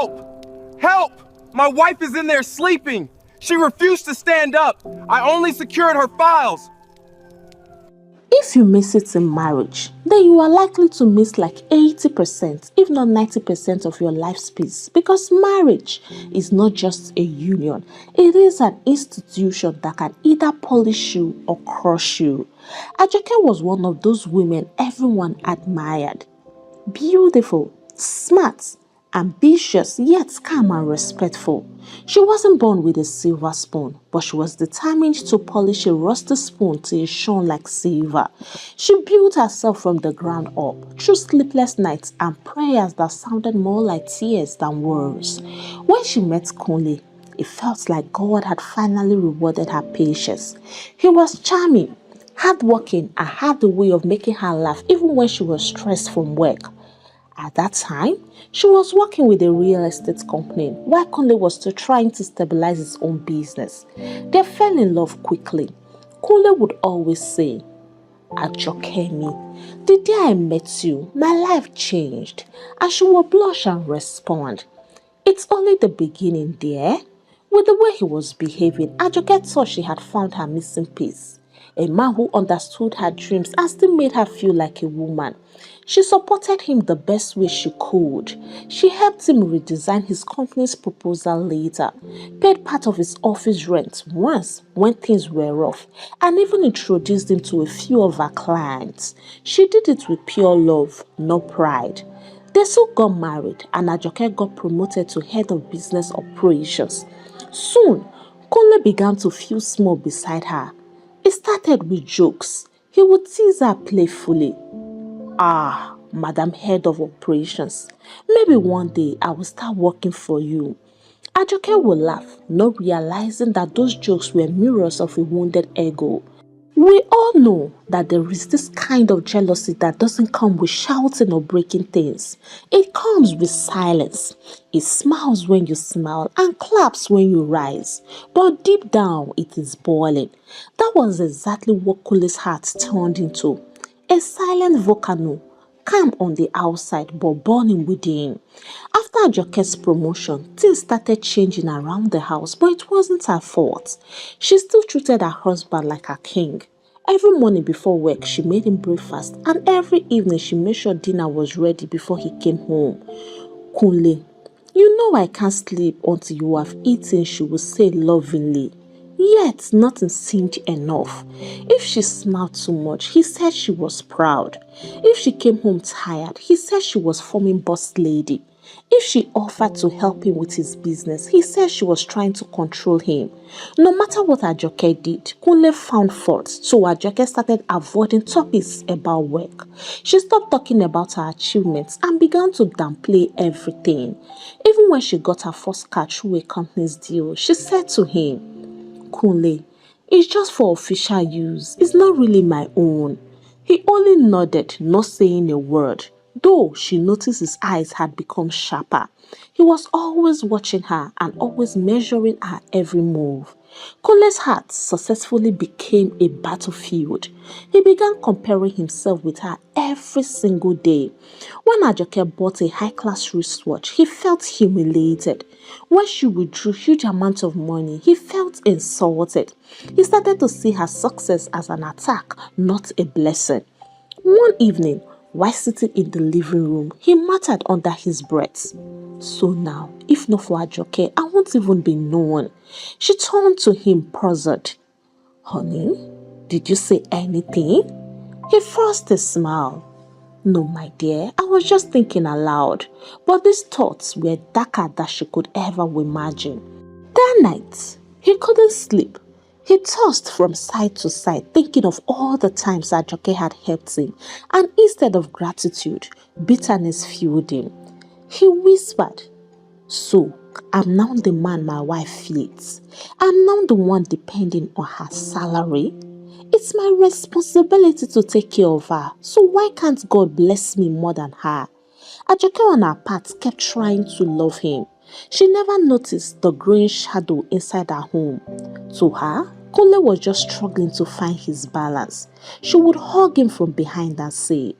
Help! Help! My wife is in there sleeping! She refused to stand up! I only secured her files! If you miss it in marriage, then you are likely to miss like 80%, if not 90% of your life's peace, because marriage is not just a union, it is an institution that can either polish you or crush you. Ajoke was one of those women everyone admired. Beautiful, smart, ambitious, yet calm and respectful. She wasn't born with a silver spoon, but she was determined to polish a rusty spoon till it shone like silver. She built herself from the ground up through sleepless nights and prayers that sounded more like tears than words. When she met Kunle, it felt like God had finally rewarded her patience. He was charming, hardworking, and had the way of making her laugh even when she was stressed from work. At that time, she was working with a real estate company while Kunle was still trying to stabilize his own business. They fell in love quickly. Kunle would always say, "Ajokemi, the day I met you, my life changed," and she would blush and respond, "It's only the beginning, dear." With the way he was behaving, Ajoke thought she had found her missing piece. A man who understood her dreams and still made her feel like a woman. She supported him the best way she could. She helped him redesign his company's proposal later, paid part of his office rent once when things were rough, and even introduced him to a few of her clients. She did it with pure love, no pride. They soon got married and Ajoke got promoted to head of business operations. Soon, Kunle began to feel small beside her. It started with jokes. He would tease her playfully. "Ah, Madam Head of Operations, maybe one day I will start working for you." Ajoke would laugh, not realizing that those jokes were mirrors of a wounded ego. We all know that there is this kind of jealousy that doesn't come with shouting or breaking things. It comes with silence. It smiles when you smile and claps when you rise. But deep down, it is boiling. That was exactly what Kule's heart turned into. A silent volcano, calm on the outside but burning within. After Ajoke's promotion, things started changing around the house, but it wasn't her fault. She still treated her husband like a king. Every morning before work, she made him breakfast, and every evening she made sure dinner was ready before he came home. "Kunle, you know I can't sleep until you have eaten," she would say lovingly. Yet nothing seemed enough. If she smiled too much, he said she was proud. If she came home tired, he said she was forming boss lady. If she offered to help him with his business, he said she was trying to control him. No matter what Ajoke did, Kunle found fault, so Ajoke started avoiding topics about work. She stopped talking about her achievements and began to downplay everything. Even when she got her first car through a company's deal, she said to him, "Kunle, it's just for official use. It's not really my own." He only nodded, not saying a word, though she noticed his eyes had become sharper. He was always watching her and always measuring her every move. Kunle's heart successfully became a battlefield. He began comparing himself with her every single day. When Ajoke bought a high-class wristwatch, he felt humiliated. When she withdrew huge amounts of money, he felt insulted. He started to see her success as an attack, not a blessing. One evening, while sitting in the living room, he muttered under his breath, "So now, if not for Ajoke, I won't even be known." She turned to him puzzled. "Honey, did you say anything?" He forced a smile. "No, my dear, I was just thinking aloud." But these thoughts were darker than she could ever imagine. That night, he couldn't sleep. He tossed from side to side, thinking of all the times Ajoke had helped him, and instead of gratitude, bitterness fueled him. He whispered, "So, I'm now the man my wife feeds. I'm now the one depending on her salary. It's my responsibility to take care of her, so why can't God bless me more than her?" Ajoke on her part kept trying to love him. She never noticed the growing shadow inside her home. To her, Kunle was just struggling to find his balance. She would hug him from behind and say,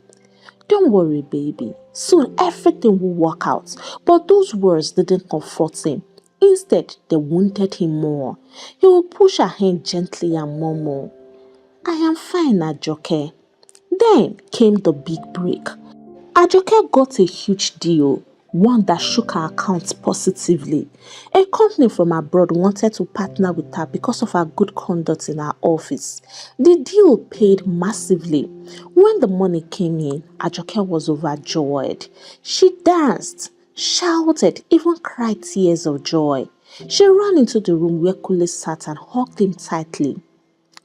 Don't worry, baby. Soon everything will work out. But those words didn't comfort him. Instead, they wounded him more. He would push her hand gently and murmur, I am fine, Ajoke. Then came the big break. Ajoke got a huge deal, one that shook her account positively. A company from abroad wanted to partner with her because of her good conduct in her office. The deal paid massively. When the money came in, Ajoke was overjoyed. She danced, shouted, even cried tears of joy. She ran into the room where Kule sat and hugged him tightly.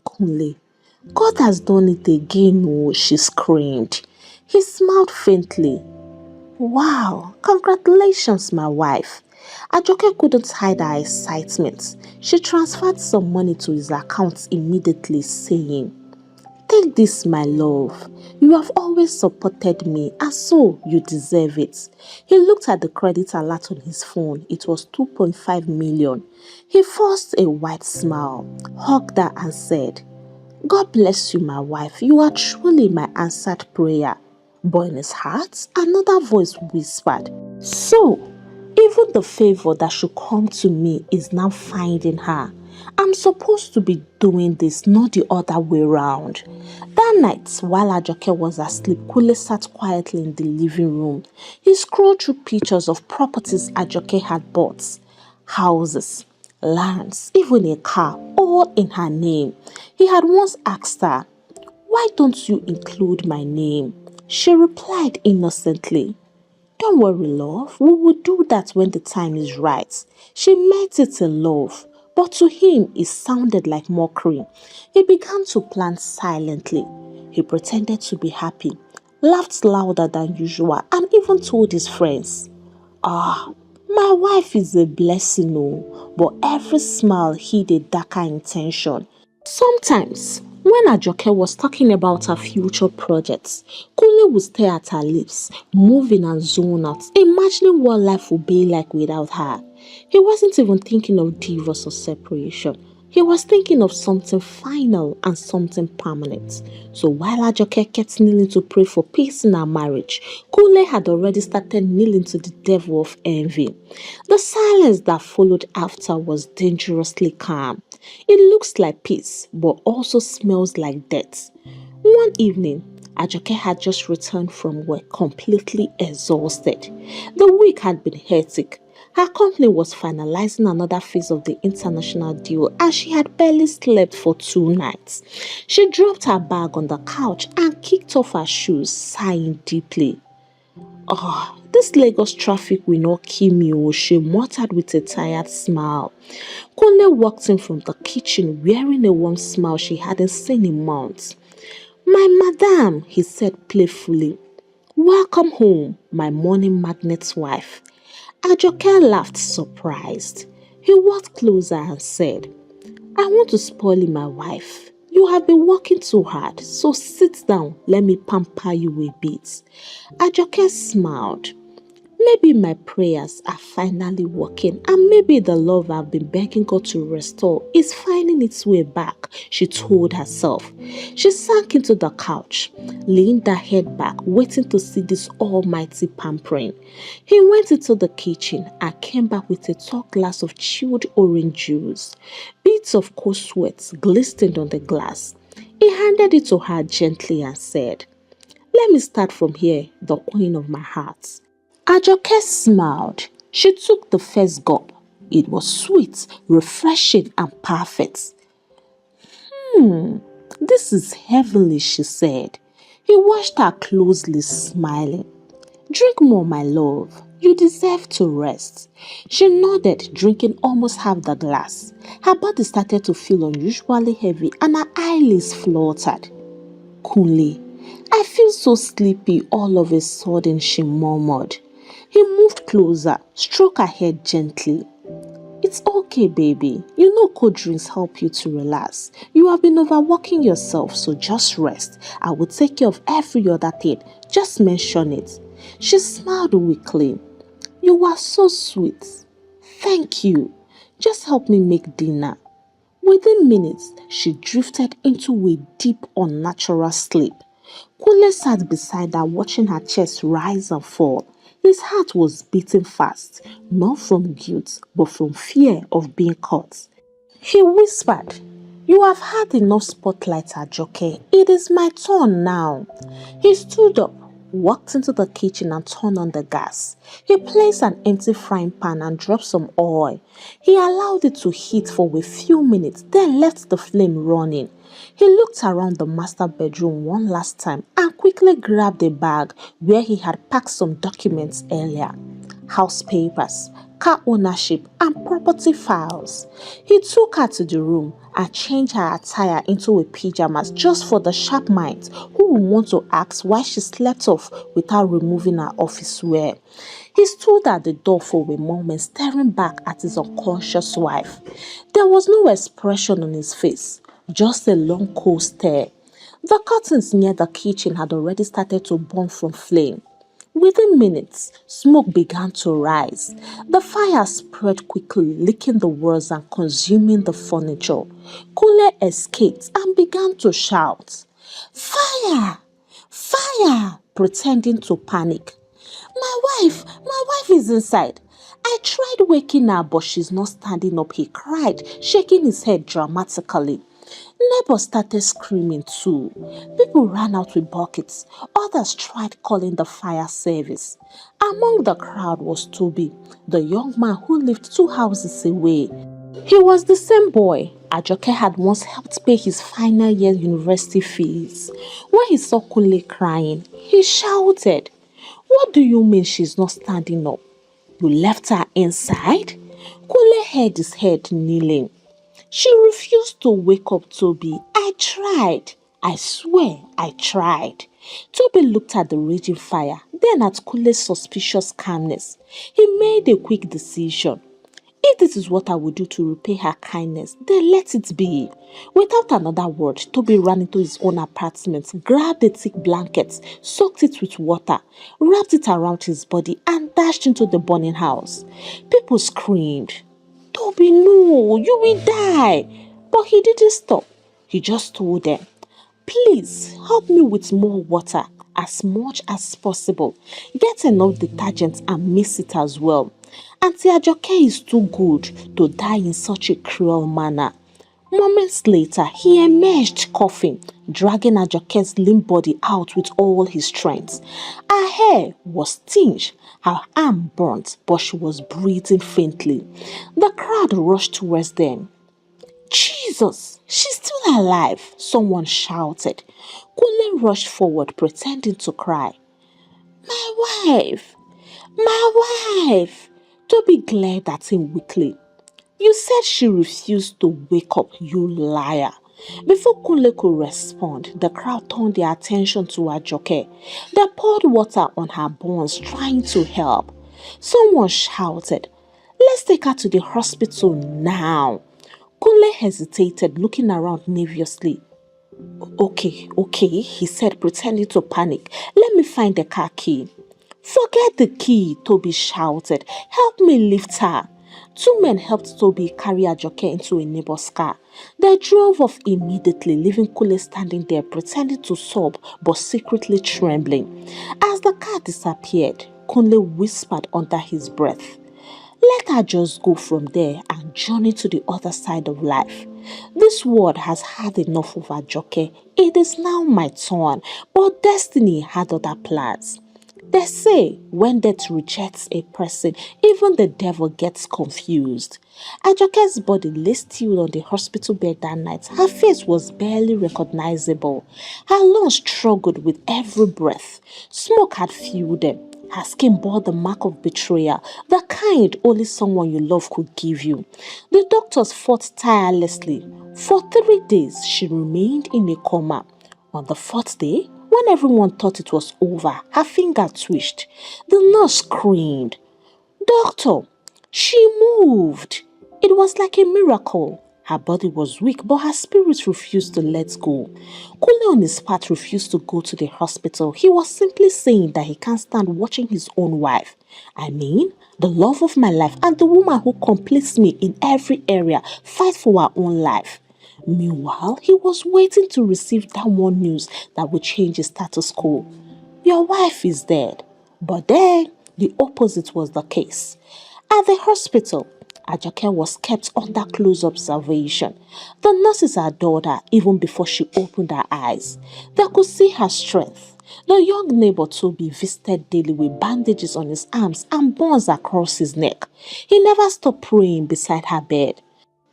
Kunle, God has done it again, oh, she screamed. He smiled faintly. Wow, congratulations, my wife. Ajoke couldn't hide her excitement. She transferred some money to his account immediately, saying, Take this, my love. You have always supported me, and so you deserve it. He looked at the credit alert on his phone. It was 2.5 million. He forced a wide smile, hugged her, and said, God bless you, my wife. You are truly my answered prayer. But in his heart, another voice whispered, So, even the favor that should come to me is now finding her. I'm supposed to be doing this, not the other way round. That night, while Ajoke was asleep, Kule sat quietly in the living room. He scrolled through pictures of properties Ajoke had bought. Houses, lands, even a car, all in her name. He had once asked her, Why don't you include my name? She replied innocently, Don't worry, love, we will do that when the time is right. She meant it in love, but to him it sounded like mockery. He began to plan silently. He pretended to be happy, laughed louder than usual, and even told his friends, Ah, my wife is a blessing, oh, but every smile hid a darker intention. Sometimes, when Ajoke was talking about her future projects, Kule would stare at her lips, moving and zone out, imagining what life would be like without her. He wasn't even thinking of divorce or separation. He was thinking of something final and something permanent. So while Ajoke kept kneeling to pray for peace in her marriage, Kule had already started kneeling to the devil of envy. The silence that followed after was dangerously calm. It looks like peace, but also smells like death. One evening, Ajoke had just returned from work completely exhausted. The week had been hectic. Her company was finalizing another phase of the international deal and she had barely slept for 2 nights. She dropped her bag on the couch and kicked off her shoes, sighing deeply. Oh, this Lagos traffic will not kill me, oh, she muttered with a tired smile. Kunle walked in from the kitchen wearing a warm smile she hadn't seen in months. My madam, he said playfully. Welcome home, my morning magnet's wife. Ajoke laughed, surprised. He walked closer and said, I want to spoil you, my wife. You have been working too hard, so sit down, let me pamper you a bit. Ajoke smiled. Maybe my prayers are finally working and maybe the love I've been begging God to restore is finding its way back, she told herself. She sank into the couch, leaned her head back, waiting to see this almighty pampering. He went into the kitchen and came back with a tall glass of chilled orange juice. Bits of cold sweat glistened on the glass. He handed it to her gently and said, Let me start from here, the queen of my heart. Ajoke smiled. She took the first gulp. It was sweet, refreshing, and perfect. This is heavenly, she said. He watched her closely, smiling. Drink more, my love. You deserve to rest. She nodded, drinking almost half the glass. Her body started to feel unusually heavy and her eyelids fluttered. Coolly, I feel so sleepy all of a sudden, she murmured. He moved closer, stroked her head gently. It's okay, baby. You know cold drinks help you to relax. You have been overworking yourself, so just rest. I will take care of every other thing. Just mention it. She smiled weakly. You are so sweet. Thank you. Just help me make dinner. Within minutes, she drifted into a deep, unnatural sleep. Kule sat beside her, watching her chest rise and fall. His heart was beating fast, not from guilt, but from fear of being caught. He whispered, "You have had enough spotlight, Ajoke. It is my turn now." He stood up, walked into the kitchen and turned on the gas. He placed an empty frying pan and dropped some oil. He allowed it to heat for a few minutes, then left the flame running. He looked around the master bedroom one last time and quickly grabbed a bag where he had packed some documents earlier. House papers, car ownership, and property files. He took her to the room and changed her attire into a pajamas just for the sharp minds who would want to ask why she slept off without removing her office wear. He stood at the door for a moment, staring back at his unconscious wife. There was no expression on his face, just a long cold stare. The curtains near the kitchen had already started to burn from flame. Within minutes, smoke began to rise. The fire spread quickly, licking the walls and consuming the furniture. Kule escaped and began to shout, "Fire! Fire!" pretending to panic. My wife is inside. I tried waking her, but she's not standing up," he cried, shaking his head dramatically. Neighbors started screaming too. People ran out with buckets. Others tried calling the fire service. Among the crowd was Toby, the young man who lived 2 houses away. He was the same boy Ajoke had once helped pay his final year university fees. When he saw Kule crying, he shouted, "What do you mean she's not standing up? You left her inside?" Kule held his head, kneeling. "She refused to wake up, Toby. I tried. I swear I tried." Toby looked at the raging fire, then at Kule's suspicious calmness. He made a quick decision. If this is what I would do to repay her kindness, then let it be. Without another word, Toby ran into his own apartment, grabbed a thick blanket, soaked it with water, wrapped it around his body, and dashed into the burning house. People screamed, "Toby, no, you will die." But he didn't stop. He just told them, "Please help me with more water, as much as possible. Get enough detergent and mix it as well. Auntie Ajoke is too good to die in such a cruel manner." Moments later, he emerged coughing, dragging Ajoke's limp body out with all his strength. Her hair was tinged, her arm burnt, but she was breathing faintly. The crowd rushed towards them. "Jesus, she's still alive!" someone shouted. Kule rushed forward, pretending to cry. "My wife! My wife!" Toby glared at him weakly. "You said she refused to wake up, you liar." Before Kule could respond, the crowd turned their attention to Ajoke. They poured water on her burns, trying to help. Someone shouted, "Let's take her to the hospital now." Kule hesitated, looking around nervously. Okay, he said, pretending to panic. "Let me find the car key." "Forget the key," Toby shouted. "Help me lift her." Two men helped Toby carry Ajoke into a neighbor's car. They drove off immediately, leaving Kule standing there, pretending to sob but secretly trembling. As the car disappeared, Kule whispered under his breath, "Let her just go from there and journey to the other side of life. This world has had enough of Ajoke. It is now my turn, but destiny had other plans." They say when death rejects a person, even the devil gets confused. Ajoke's body lay still on the hospital bed that night. Her face was barely recognizable. Her lungs struggled with every breath. Smoke had filled them. Her skin bore the mark of betrayal, the kind only someone you love could give you. The doctors fought tirelessly. For 3 days, she remained in a coma. On the 4th day, when everyone thought it was over, her finger twitched. The nurse screamed, "Doctor, she moved!" It was like a miracle. Her body was weak, but her spirit refused to let go. Kule on his part refused to go to the hospital. He was simply saying that he can't stand watching his own wife. I mean, the love of my life and the woman who completes me in every area fight for her own life. Meanwhile, he was waiting to receive that one news that would change his status quo. Your wife is dead. But then, the opposite was the case. At the hospital, Ajoke was kept under close observation. The nurses adored her even before she opened her eyes. They could see her strength. The young neighbor Toby visited daily with bandages on his arms and bonds across his neck. He never stopped praying beside her bed.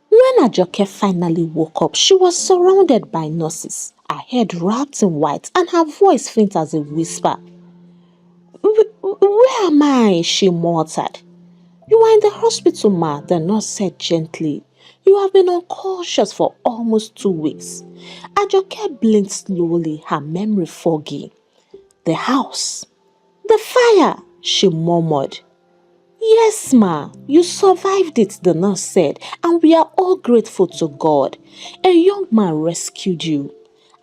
When Ajoke finally woke up, she was surrounded by nurses, her head wrapped in white and her voice faint as a whisper. Where am I? She muttered. You are in the hospital, ma, the nurse said gently. You have been unconscious for almost 2 weeks. Ajoke blinked slowly, her memory foggy. The house. The fire, she murmured. Yes, ma, you survived it, the nurse said, and we are all grateful to God. A young man rescued you.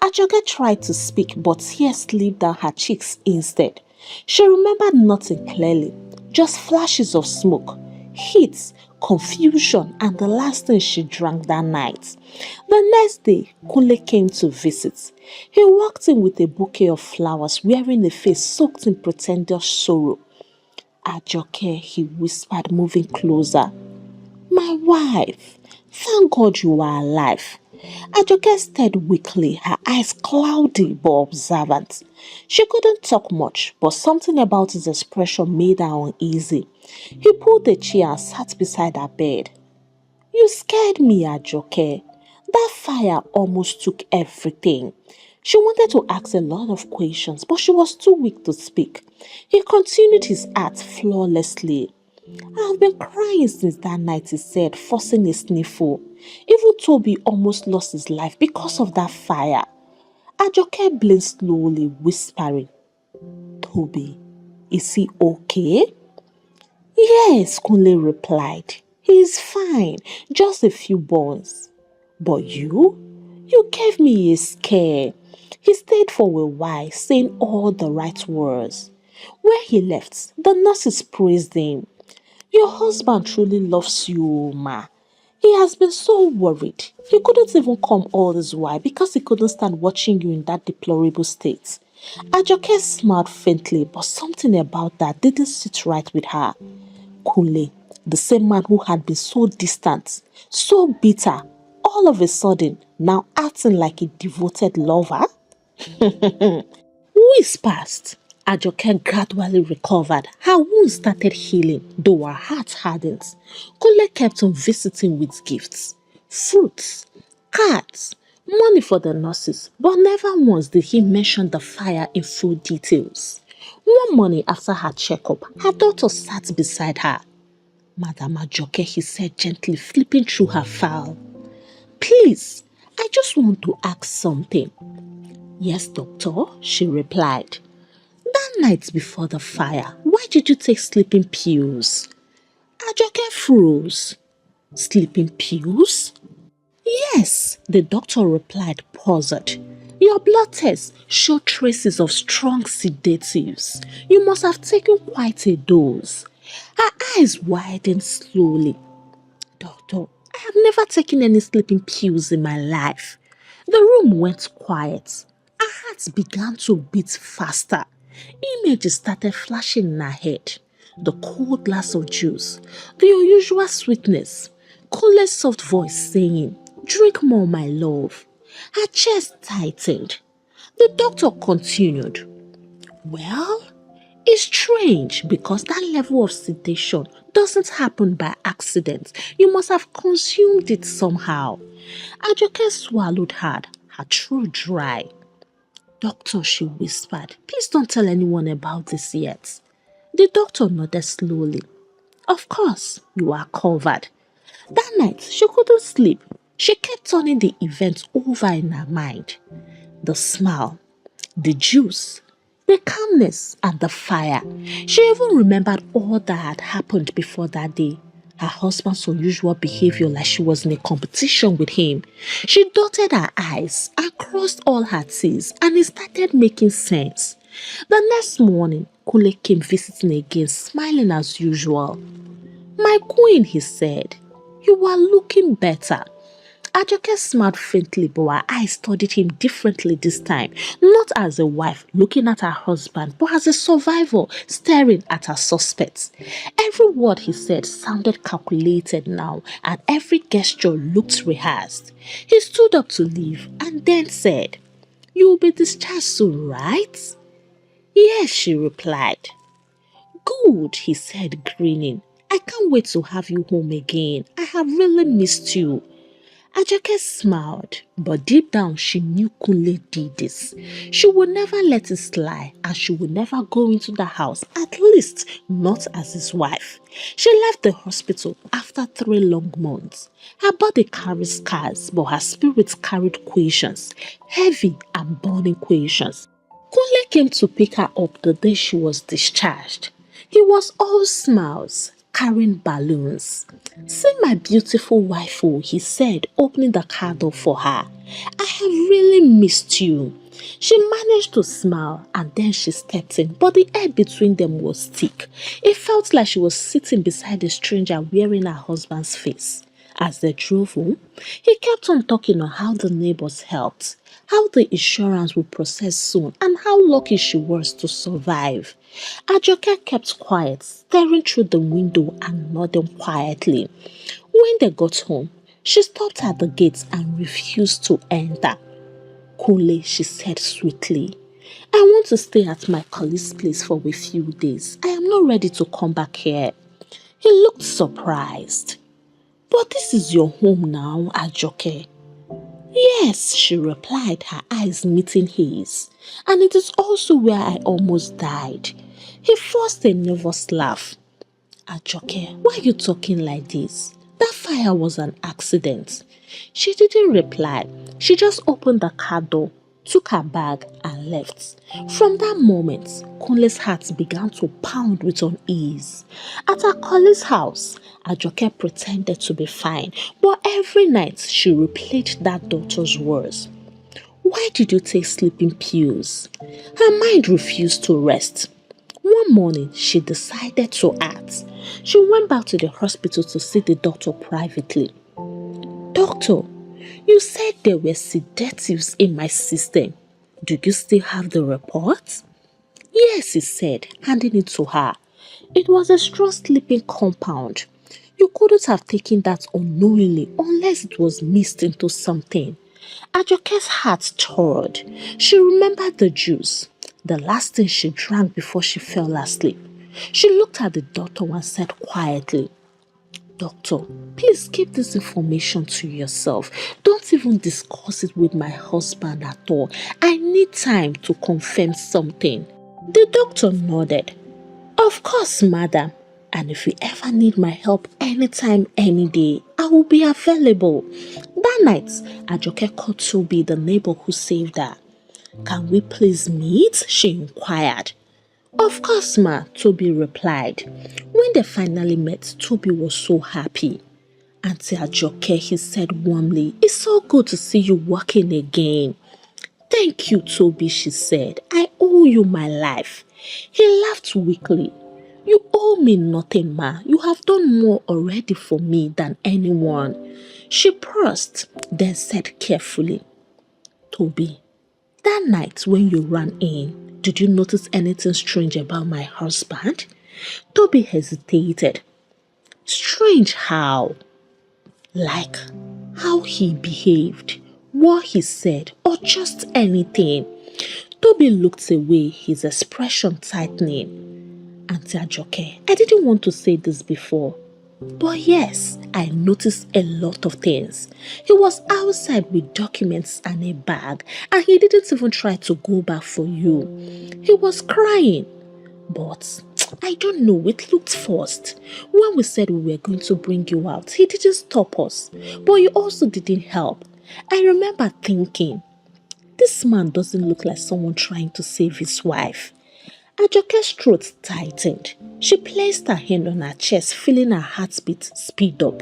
Ajoke tried to speak, but tears slipped down her cheeks instead. She remembered nothing clearly, just flashes of smoke, heat, confusion, and the last thing she drank that night. The next day, Kunle came to visit. He walked in with a bouquet of flowers, wearing a face soaked in pretentious sorrow. Ajoke, he whispered, moving closer. My wife, thank God you are alive. Ajoke stared weakly, her eyes cloudy but observant. She couldn't talk much, but something about his expression made her uneasy. He pulled a chair and sat beside her bed. You scared me, Ajoke. That fire almost took everything. She wanted to ask a lot of questions, but she was too weak to speak. He continued his art flawlessly. I've been crying since that night, he said, forcing a sniffle. Even Toby almost lost his life because of that fire. Ajoke blinked slowly, whispering, Toby, is he okay? Yes, Kunle replied. He is fine, just a few burns. But you? You gave me a scare. He stayed for a while, saying all the right words. When he left, the nurses praised him. Your husband truly loves you, Ma. He has been so worried. He couldn't even come all this while because he couldn't stand watching you in that deplorable state. Ajoke smiled faintly, but something about that didn't sit right with her. Kunle, the same man who had been so distant, so bitter, all of a sudden now acting like a devoted lover? Weeks passed. Ajoke gradually recovered. Her wounds started healing, though her heart hardened. Kunle kept on visiting with gifts, fruits, cards, money for the nurses, but never once did he mention the fire in full details. One morning after her checkup, her daughter sat beside her. Madam Ajoke, he said gently, flipping through her file. Please, I just want to ask something. Yes, doctor, she replied. That night before the fire, why did you take sleeping pills? Ajoke froze. Sleeping pills? Yes, the doctor replied, puzzled. Your blood tests show traces of strong sedatives. You must have taken quite a dose. Her eyes widened slowly. Doctor, I have never taken any sleeping pills in my life. The room went quiet. Her heart began to beat faster. Images started flashing in her head. The cold glass of juice, the unusual sweetness, Kunle's soft voice saying, Drink more, my love. Her chest tightened. The doctor continued, Well, it's strange because that level of sedation doesn't happen by accident. You must have consumed it somehow. Ajoke swallowed hard, her throat dry. Doctor, she whispered, please don't tell anyone about this yet. The doctor nodded slowly. Of course, you are covered. That night, she couldn't sleep. She kept turning the event over in her mind. The smile, the juice, the calmness, and the fire. She even remembered all that had happened before that day. Her husband's unusual behavior like she was in a competition with him. She dotted her eyes and crossed all her T's, and it started making sense. The next morning, Kule came visiting again, smiling as usual. My queen, he said, you are looking better. Ajoke smiled faintly, but her eyes studied him differently this time, not as a wife looking at her husband, but as a survivor staring at her suspects. Every word he said sounded calculated now, and every gesture looked rehearsed. He stood up to leave and then said, "You will be discharged soon, right?" "Yes," she replied. "Good," he said, grinning. "I can't wait to have you home again. I have really missed you." Ajake smiled, but deep down she knew Kunle did this. She would never let it slide, and she would never go into the house, at least not as his wife. She left the hospital after 3 long months. Her body carried scars, but her spirit carried questions, heavy and burning questions. Kunle came to pick her up the day she was discharged. He was all smiles, carrying balloons. "See my beautiful wife," he said, opening the car door for her. "I have really missed you." She managed to smile and then she stepped in, but the air between them was thick. It felt like she was sitting beside a stranger wearing her husband's face. As they drove home, he kept on talking on how the neighbors helped, how the insurance would process soon, and how lucky she was to survive. Ajoke kept quiet, staring through the window and nodding quietly. When they got home, she stopped at the gate and refused to enter. "Kule," she said sweetly, "I want to stay at my colleague's place for a few days. I am not ready to come back here." He looked surprised. "But this is your home now, Ajoke." "Yes," she replied, her eyes meeting his. "And it is also where I almost died." He forced a nervous laugh. "Ajoke, why are you talking like this? That fire was an accident." She didn't reply. She just opened the car door, took her bag and left. From that moment, Kunle's heart began to pound with unease. At her colleague's house, Ajoke pretended to be fine, but every night she replayed that daughter's words. "Why did you take sleeping pills?" Her mind refused to rest. One morning, she decided to act. She went back to the hospital to see the doctor privately. "Doctor, you said there were sedatives in my system. Do you still have the report?" "Yes," he said, handing it to her. "It was a strong sleeping compound. You couldn't have taken that unknowingly unless it was mixed into something." Ajoke's heart turned. She remembered the juice, the last thing she drank before she fell asleep. She looked at the doctor and said quietly, "Doctor, please keep this information to yourself. Don't even discuss it with my husband at all. I need time to confirm something." The doctor nodded. "Of course, madam. And if you ever need my help anytime, any day, I will be available." That night, Ajoke called Toby, the neighbor who saved her. "Can we please meet?" she inquired. "Of course, ma," Toby replied. When they finally met, Toby was so happy. "Auntie Ajoke," he said warmly, "it's so good to see you working again." "Thank you, Toby," she said. "I owe you my life." He laughed weakly. "You owe me nothing, ma. You have done more already for me than anyone." She paused, then said carefully, "Toby, that night when you ran in, did you notice anything strange about my husband?" Toby hesitated. "Strange how?" "Like how he behaved, what he said, or just anything?" Toby looked away, his expression tightening. "Auntie Ajoke, I didn't want to say this before, but yes, I noticed a lot of things. He was outside with documents and a bag, and he didn't even try to go back for you. He was crying, but I don't know, it looked forced. When we said we were going to bring you out, he didn't stop us, but you also didn't help. I remember thinking, this man doesn't look like someone trying to save his wife." Ajoke's throat tightened. She placed her hand on her chest, feeling her heartbeat speed up.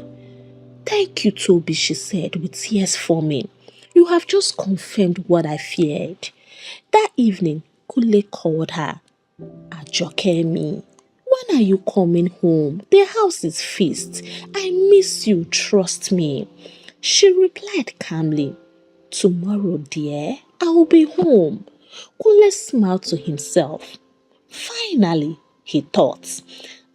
"Thank you, Toby," she said, with tears forming. "You have just confirmed what I feared." That evening, Kule called her. "Ajoke me, when are you coming home? The house is feast. I miss you, trust me." She replied calmly, "Tomorrow, dear, I will be home." Kunle smiled to himself. Finally, he thought.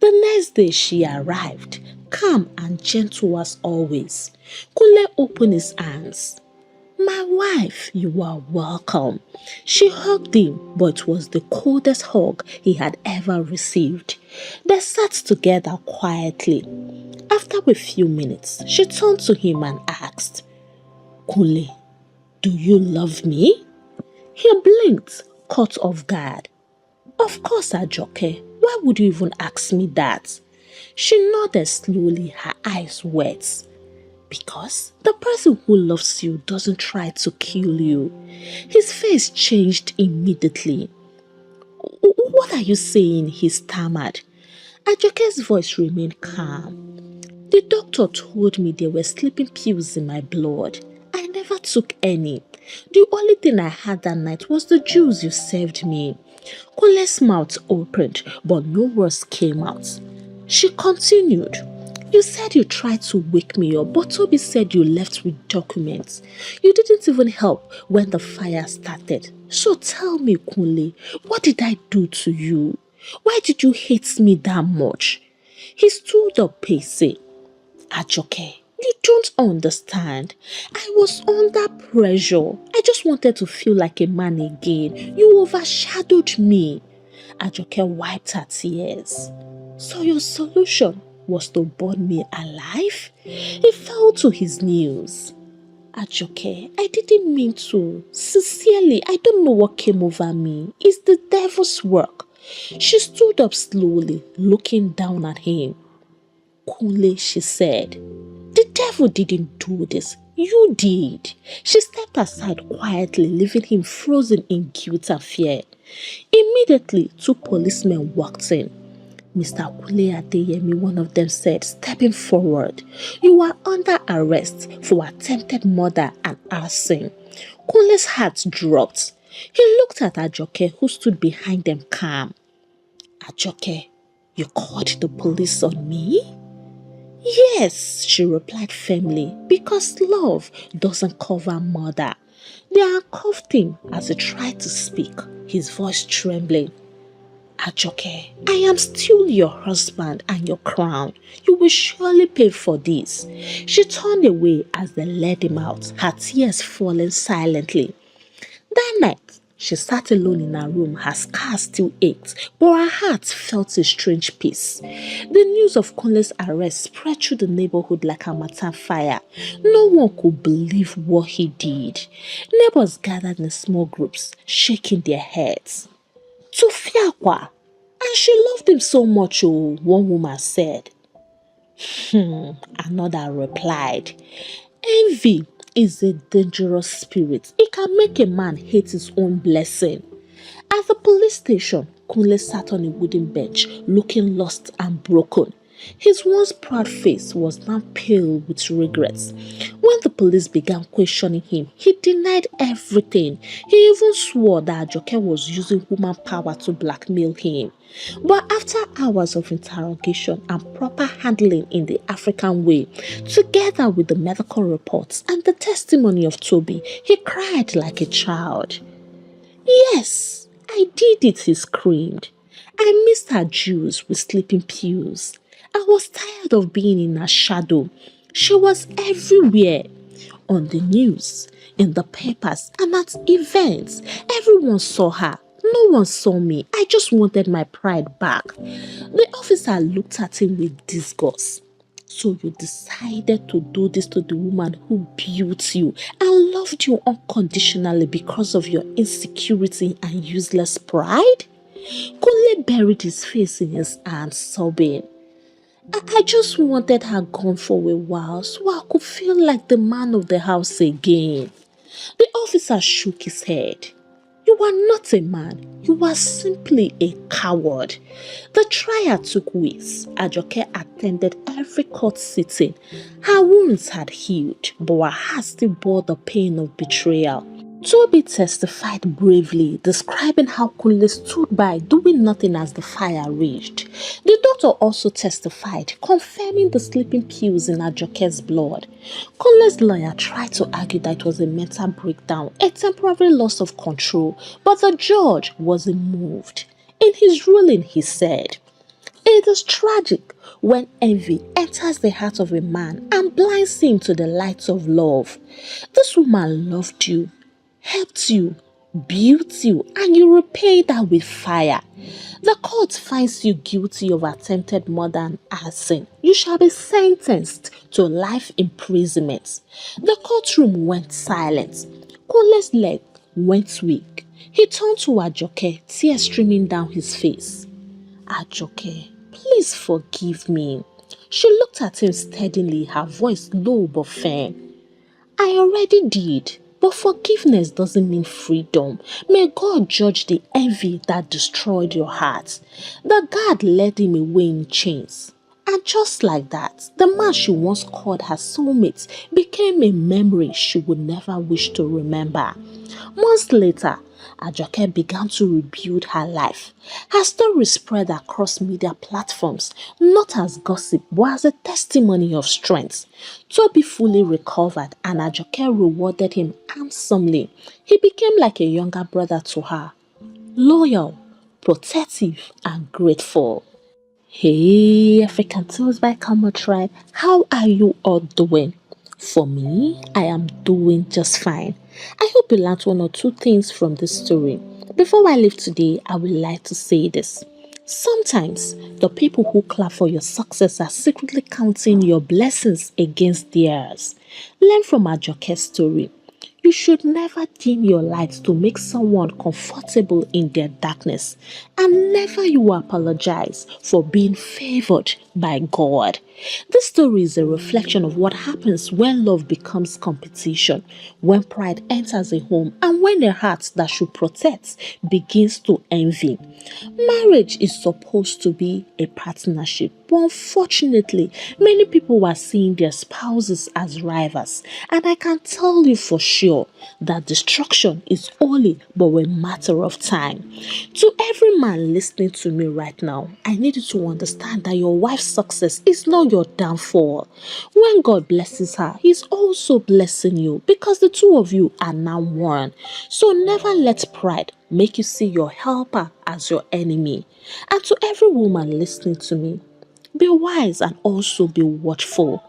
The next day she arrived, calm and gentle as always. Kunle opened his arms. "My wife, you are welcome." She hugged him, but it was the coldest hug he had ever received. They sat together quietly. After a few minutes, she turned to him and asked, "Kunle, do you love me?" He blinked, caught off guard. "Of course, Ajoke. Why would you even ask me that?" She nodded slowly, her eyes wet. "Because the person who loves you doesn't try to kill you." His face changed immediately. "What are you saying?" he stammered. Ajoke's voice remained calm. "The doctor told me there were sleeping pills in my blood. I never took any. The only thing I had that night was the juice you served me." Kunle's mouth opened, but no words came out. She continued, "You said you tried to wake me up, but Toby said you left with documents. You didn't even help when the fire started. So tell me, Kunle, what did I do to you? Why did you hate me that much?" He stood up pacing. "Ajoke, you don't understand. I was under pressure. I just wanted to feel like a man again. You overshadowed me." Ajoke wiped her tears. "So your solution was to burn me alive?" He fell to his knees. "Ajoke, I didn't mean to. Sincerely, I don't know what came over me. It's the devil's work." She stood up slowly, looking down at him. "Kunle," she said, "the devil didn't do this. You did." She stepped aside quietly, leaving him frozen in guilt and fear. Immediately, two policemen walked in. "Mr. Kunle Adeyemi," one of them said, stepping forward, "you are under arrest for attempted murder and arson." Kunle's heart dropped. He looked at Ajoke, who stood behind them calm. "Ajoke, you called the police on me?" "Yes," she replied firmly, "because love doesn't cover murder." They handcuffed him as he tried to speak, his voice trembling. "Ajoke, I am still your husband and your crown. You will surely pay for this." She turned away as they led him out, her tears falling silently. That night, she sat alone in her room, her scars still ached, but her heart felt a strange peace. The news of Kunle's arrest spread through the neighborhood like a matter fire. No one could believe what he did. Neighbors gathered in small groups, shaking their heads. "Tufiakwa, and she loved him so much," oh, one woman said. Another replied, "Envy is a dangerous spirit. It can make a man hate his own blessing." At the police station, Kunle sat on a wooden bench, looking lost and broken. His once proud face was now pale with regrets. When the police began questioning him, he denied everything. He even swore that Ajoke was using woman power to blackmail him. But after hours of interrogation and proper handling in the African way, together with the medical reports and the testimony of Toby, he cried like a child. "Yes, I did it," he screamed. "I missed her Jews with sleeping pills. I was tired of being in her shadow. She was everywhere. On the news, in the papers, and at events. Everyone saw her. No one saw me. I just wanted my pride back." The officer looked at him with disgust. "So you decided to do this to the woman who built you and loved you unconditionally because of your insecurity and useless pride?" Kunle buried his face in his hands, sobbing. I just wanted her gone for a while so I could feel like the man of the house again." The officer shook his head. "You are not a man. You are simply a coward." The trial took weeks. Ajoke attended every court sitting. Her wounds had healed, but her heart still bore the pain of betrayal. Toby testified bravely, describing how Kunle stood by doing nothing as the fire raged. The doctor also testified, confirming the sleeping pills in Ajoke's blood. Kunle's lawyer tried to argue that it was a mental breakdown, a temporary loss of control, but the judge wasn't moved. In his ruling, he said, "It is tragic when envy enters the heart of a man and blinds him to the light of love. This woman loved you, helped you, built you, and you repay that with fire. The court finds you guilty of attempted murder and arson. You shall be sentenced to life imprisonment." The courtroom went silent. Kunle's leg went weak. He turned to Ajoke, tears streaming down his face. "Ajoke, please forgive me." She looked at him steadily, her voice low but firm. "I already did, but forgiveness doesn't mean freedom. May God judge the envy that destroyed your heart." The guard led him away in chains. And just like that, the man she once called her soulmate became a memory she would never wish to remember. Months later, Ajoke began to rebuild her life. Her story spread across media platforms, not as gossip but as a testimony of strength. Toby fully recovered and Ajoke rewarded him handsomely. He became like a younger brother to her, loyal, protective, and grateful. Hey, African Tales by Kama Tribe, how are you all doing? For me, I am doing just fine. I hope you learned one or two things from this story. Before I leave today, I would like to say this. Sometimes, the people who clap for your success are secretly counting your blessings against theirs. Learn from Ajoke's story. You should never dim your light to make someone comfortable in their darkness. And never you apologize for being favored by God. This story is a reflection of what happens when love becomes competition, when pride enters a home, and when the heart that should protect begins to envy. Marriage is supposed to be a partnership, but unfortunately, many people are seeing their spouses as rivals, and I can tell you for sure that destruction is only but a matter of time. To every man listening to me right now, I need you to understand that your wife's success is not your downfall. When God blesses her, He's also blessing you because the two of you are now one. So never let pride make you see your helper as your enemy. And to every woman listening to me, be wise and also be watchful.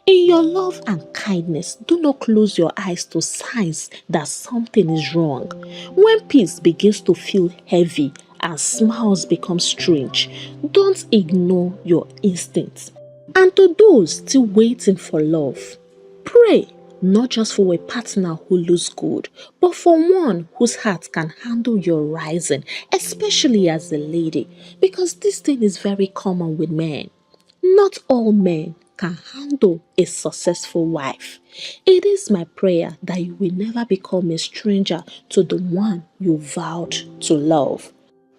In your love and kindness, do not close your eyes to signs that something is wrong. When peace begins to feel heavy and smiles become strange, don't ignore your instincts. And to those still waiting for love, pray not just for a partner who looks good, but for one whose heart can handle your rising, especially as a lady, because this thing is very common with men. Not all men can handle a successful wife. It is my prayer that you will never become a stranger to the one you vowed to love.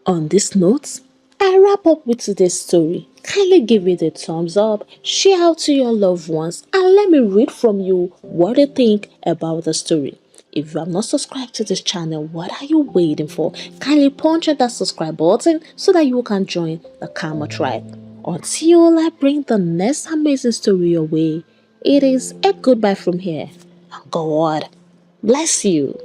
On this note, I wrap up with today's story. Kindly give it a thumbs up, share out to your loved ones, and let me read from you what you think about the story. If you have not subscribed to this channel, what are you waiting for? Kindly punch on that subscribe button so that you can join the Karma tribe. Until I bring the next amazing story your way, it is a goodbye from here. God bless you.